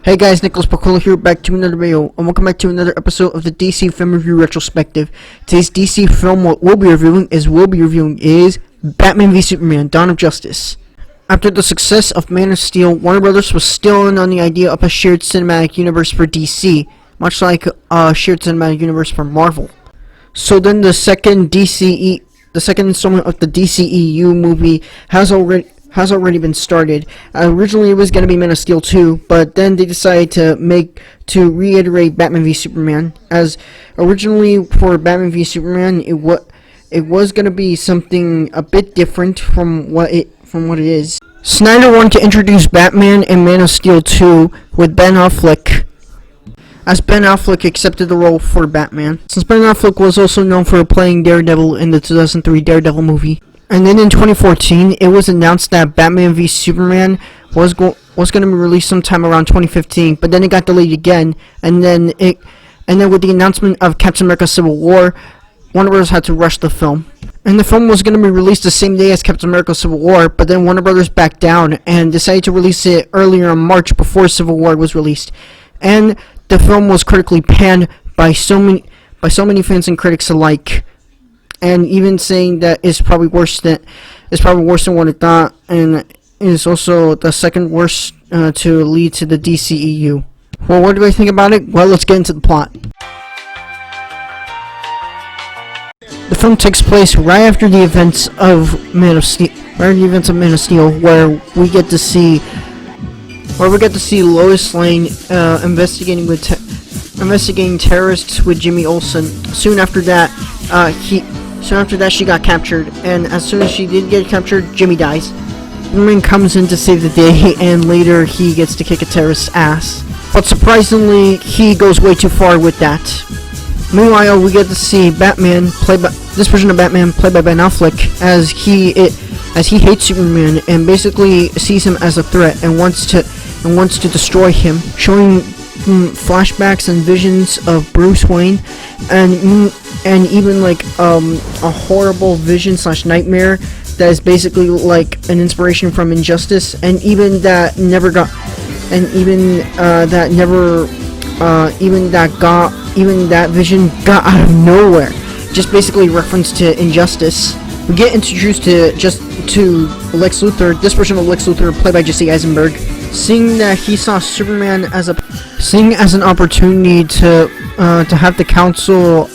Hey guys, Nicolas here, back to another video, and welcome back to another episode of the DC Film Review Retrospective. Today's DC film what we'll be reviewing is Batman v Superman: Dawn of Justice. After the success of Man of Steel, Warner Brothers was still in on the idea of a shared cinematic universe for DC, much like a shared cinematic universe for Marvel. So then the second installment of the DCEU movie has already been started. Originally it was going to be Man of Steel 2, but then they decided to reiterate Batman v Superman, as originally for Batman v Superman it was going to be something a bit different from what it is. Snyder wanted to introduce Batman in Man of Steel 2 with Ben Affleck, as Ben Affleck accepted the role for Batman, since Ben Affleck was also known for playing Daredevil in the 2003 Daredevil movie. And then in 2014, it was announced that Batman v Superman was going to be released sometime around 2015, but then it got delayed again. And then with the announcement of Captain America: Civil War, Warner Bros. Had to rush the film. And the film was going to be released the same day as Captain America: Civil War, but then Warner Bros. Backed down and decided to release it earlier in March before Civil War was released. And the film was critically panned by so many fans and critics alike, and even saying that it's probably worse than what it thought, and is also the second worst to lead to the DCEU. Well, what do I think about it? Well, let's get into the plot. The film takes place right after the events of Man of Steel, where we get to see Lois Lane investigating terrorists with Jimmy Olsen. Soon after that, she got captured, and as soon as she did get captured, Jimmy dies. Superman comes in to save the day, and later he gets to kick a terrorist's ass. But surprisingly, he goes way too far with that. Meanwhile, we get to see this version of Batman played by Ben Affleck, as he hates Superman and basically sees him as a threat and wants to destroy him, showing flashbacks and visions of Bruce Wayne, and even like a horrible vision / nightmare that is basically like an inspiration from Injustice, and even that vision got out of nowhere, just basically reference to Injustice. We get introduced to Lex Luthor, this version of Lex Luthor played by Jesse Eisenberg, seeing that he saw Superman as an opportunity to have the council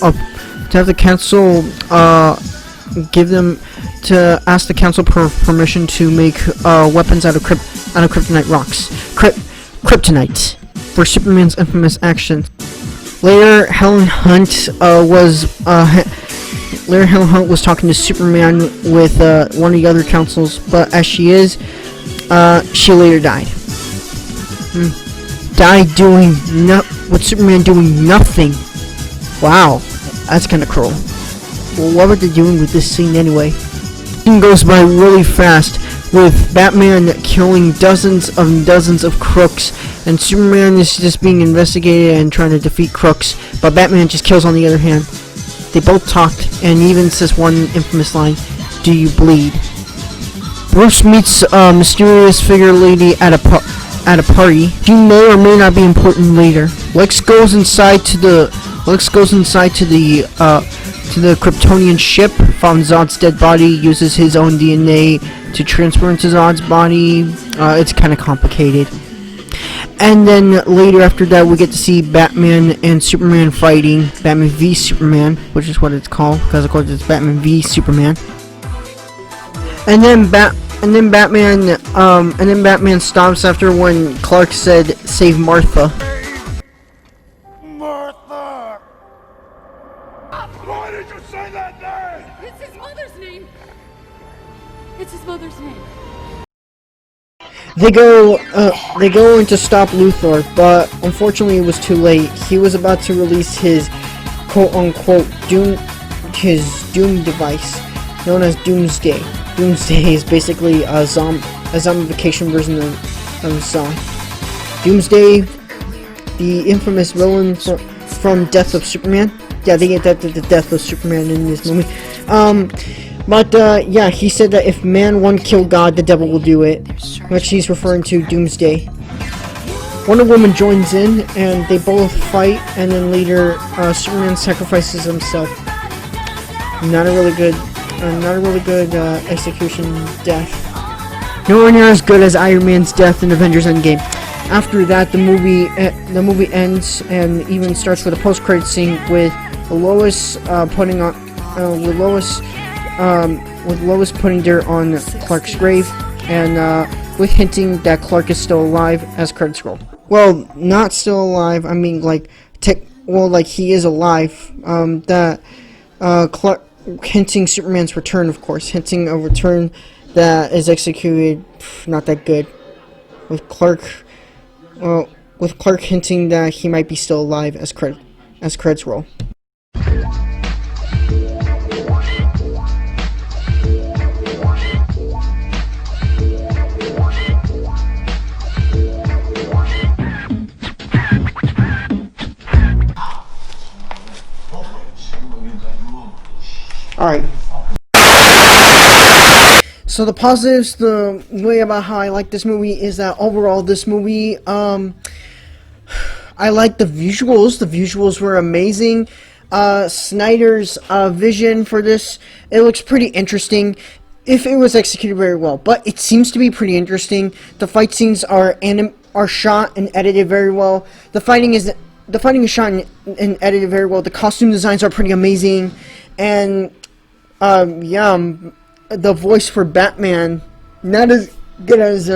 ask the council for permission to make weapons out of kryptonite rocks, kryptonite, for Superman's infamous actions. Later, Helen Hunt was talking to Superman with one of the other councils, but as she later died. With Superman doing nothing. Wow, that's kind of cruel. Well, what were they doing with this scene anyway? The scene goes by really fast, with Batman killing dozens of crooks, and Superman is just being investigated and trying to defeat crooks, but Batman just kills on the other hand. They both talked, and even says one infamous line, "Do you bleed?" Bruce meets a mysterious figure lady at a party. She may or may not be important later. Lex goes inside to the Kryptonian ship, found Zod's dead body, uses his own DNA to transfer into Zod's body. It's kind of complicated. And then later after that, we get to see Batman and Superman fighting, Batman v Superman, which is what it's called, because of course it's Batman v Superman. And then Batman stops after when Clark said, "Save Martha." Martha! Why did you say that name? It's his mother's name. It's his mother's name. They go in to stop Luthor, but unfortunately it was too late. He was about to release his quote-unquote doom device, known as Doomsday. Doomsday is basically a zombification version of Zod. Doomsday, the infamous villain from Death of Superman. Yeah, they get the Death of Superman in this movie. Yeah, he said that if man won't kill God, the devil will do it, which he's referring to Doomsday. Wonder Woman joins in, and they both fight, and then later Superman sacrifices himself. Not a really good execution death. Nowhere near as good as Iron Man's death in Avengers Endgame. After that, the movie ends and even starts with a post-credit scene with Lois putting dirt on Clark's grave, and with hinting that Clark is still alive as credits roll. Well, not still alive. I mean, like he is alive. Clark hinting Superman's return, of course, hinting a return that is executed not that good. With Clark hinting that he might be still alive as credits roll. Alright. So the positives, the way about how I like this movie is that overall this movie, I like the visuals. The visuals were amazing. Snyder's vision for this, it looks pretty interesting if it was executed very well. But it seems to be pretty interesting. The fight scenes are shot and edited very well. The fighting is shot and edited very well. The costume designs are pretty amazing. And the voice for Batman, not as good as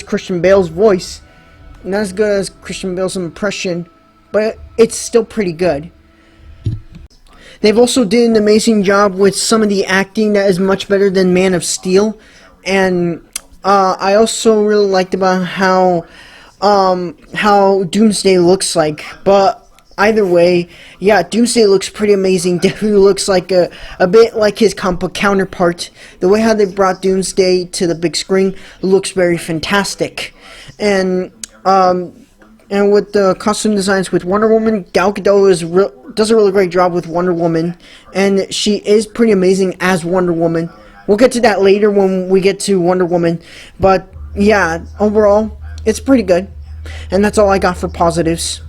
Christian Bale's voice, not as good as Christian Bale's impression, but it's still pretty good. They've also did an amazing job with some of the acting that is much better than Man of Steel, and I also really liked about how Doomsday looks like, but either way, yeah, Doomsday looks pretty amazing. Definitely looks like a bit like his counterpart. The way how they brought Doomsday to the big screen looks very fantastic. And with the costume designs with Wonder Woman, Gal Gadot does a really great job with Wonder Woman, and she is pretty amazing as Wonder Woman. We'll get to that later when we get to Wonder Woman, but yeah, overall, it's pretty good. And that's all I got for positives.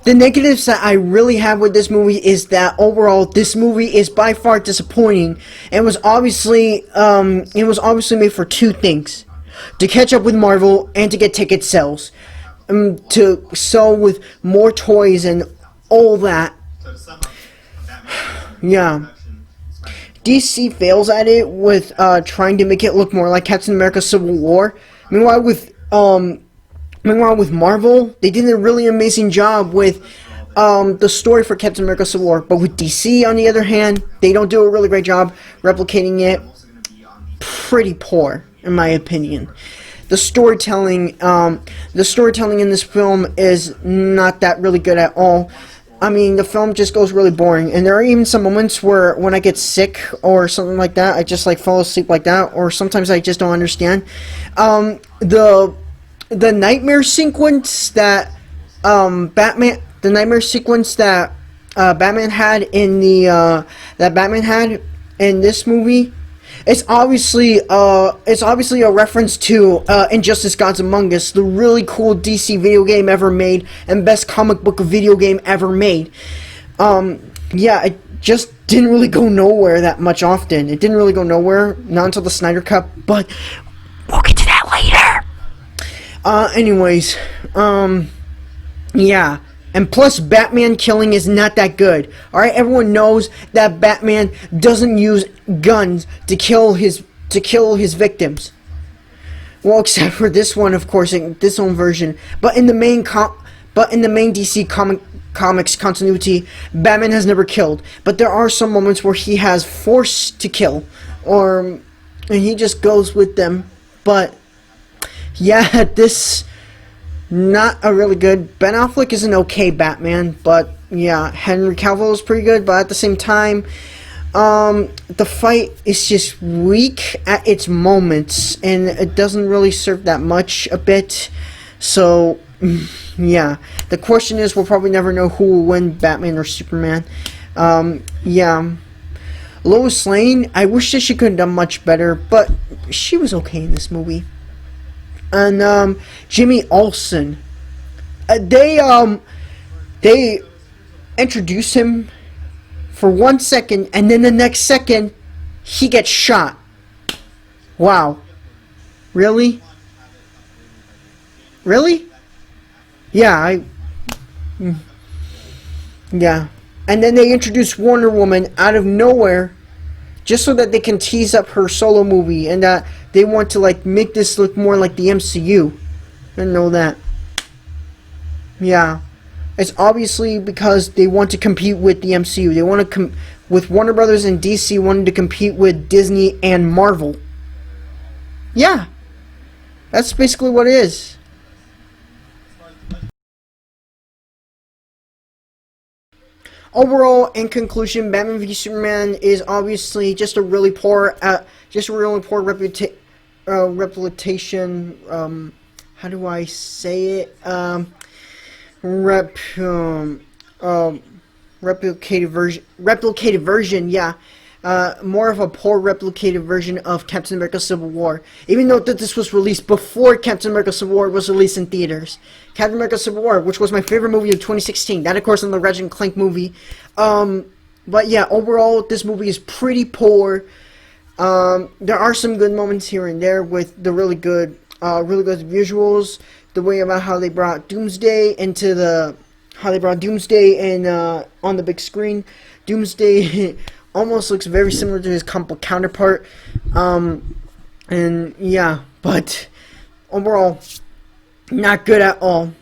The negatives that I really have with this movie is that overall this movie is by far disappointing. It was obviously made for two things: to catch up with Marvel and to get ticket sales, to sell with more toys and all that. Yeah, DC fails at it with trying to make it look more like Captain America: Civil War. Meanwhile, with Marvel, they did a really amazing job with the story for Captain America: Civil War. But with DC, on the other hand, they don't do a really great job replicating it. Pretty poor, in my opinion. The storytelling in this film is not that really good at all. I mean, the film just goes really boring, and there are even some moments where when I get sick or something like that, I just like fall asleep like that, or sometimes I just don't understand. The nightmare sequence that Batman had in this movie, it's obviously a reference to Injustice: Gods Among Us, the really cool DC video game ever made and best comic book video game ever made. Yeah, it just didn't really go nowhere that much often. It didn't really go nowhere, not until the Snyder Cut, but we'll get to that later. Anyways, yeah. And plus, Batman killing is not that good. Alright, everyone knows that Batman doesn't use guns to kill his victims. Well, except for this one, of course, in this own version. But in the main DC comics continuity, Batman has never killed. But there are some moments where he has forced to kill, and he just goes with them. But yeah, this. Not a really good. Ben Affleck is an okay Batman, but yeah, Henry Cavill is pretty good, but at the same time, the fight is just weak at its moments, and it doesn't really serve that much a bit. So, yeah, the question is, we'll probably never know who will win, Batman or Superman. Yeah. Lois Lane, I wish that she could have done much better, but she was okay in this movie. And Jimmy Olsen, they introduce him for 1 second, and then the next second he gets shot. Wow. Really? Really? Yeah, yeah. And then they introduce Wonder Woman out of nowhere, just so that they can tease up her solo movie, and that they want to like make this look more like the MCU. I didn't know that. Yeah, it's obviously because they want to compete with the MCU. They want to with Warner Brothers and DC wanting to compete with Disney and Marvel. Yeah, that's basically what it is. Overall, in conclusion, Batman v Superman is obviously just a really poor, reputation. How do I say it? Replicated version. Yeah. More of a poor replicated version of Captain America Civil War. Even though that this was released before Captain America Civil War was released in theaters. Captain America Civil War, which was my favorite movie of 2016. That, of course, in the Ratchet and Clank movie. But yeah, overall, this movie is pretty poor. There are some good moments here and there with the really good visuals. The way about how they brought Doomsday into the... How they brought Doomsday in, on the big screen. Doomsday... almost looks very similar to his counterpart, and yeah, but overall, not good at all.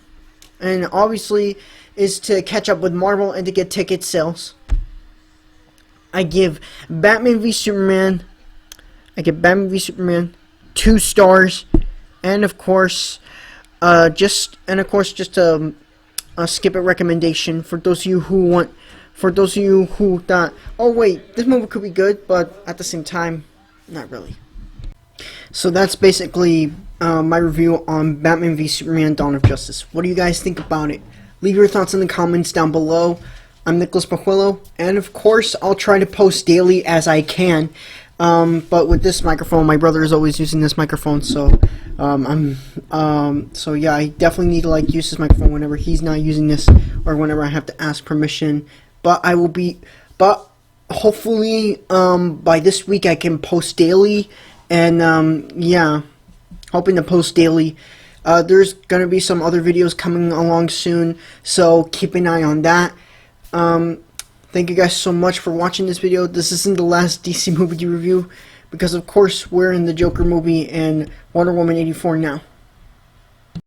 And obviously, is to catch up with Marvel and to get ticket sales. I give Batman v Superman 2 stars, and of course, just a skip it recommendation for those of you who want. For those of you who thought, oh wait, this movie could be good, but at the same time, not really. So that's basically my review on Batman v Superman Dawn of Justice. What do you guys think about it? Leave your thoughts in the comments down below. I'm Nicolas, and of course, I'll try to post daily as I can. But with this microphone, my brother is always using this microphone, so so yeah, I definitely need to like use this microphone whenever he's not using this, or whenever I have to ask permission. But hopefully, by this week I can post daily, and, yeah, hoping to post daily. There's gonna be some other videos coming along soon, so keep an eye on that. Thank you guys so much for watching this video. This isn't the last DC movie review, because of course we're in the Joker movie and Wonder Woman 84 now.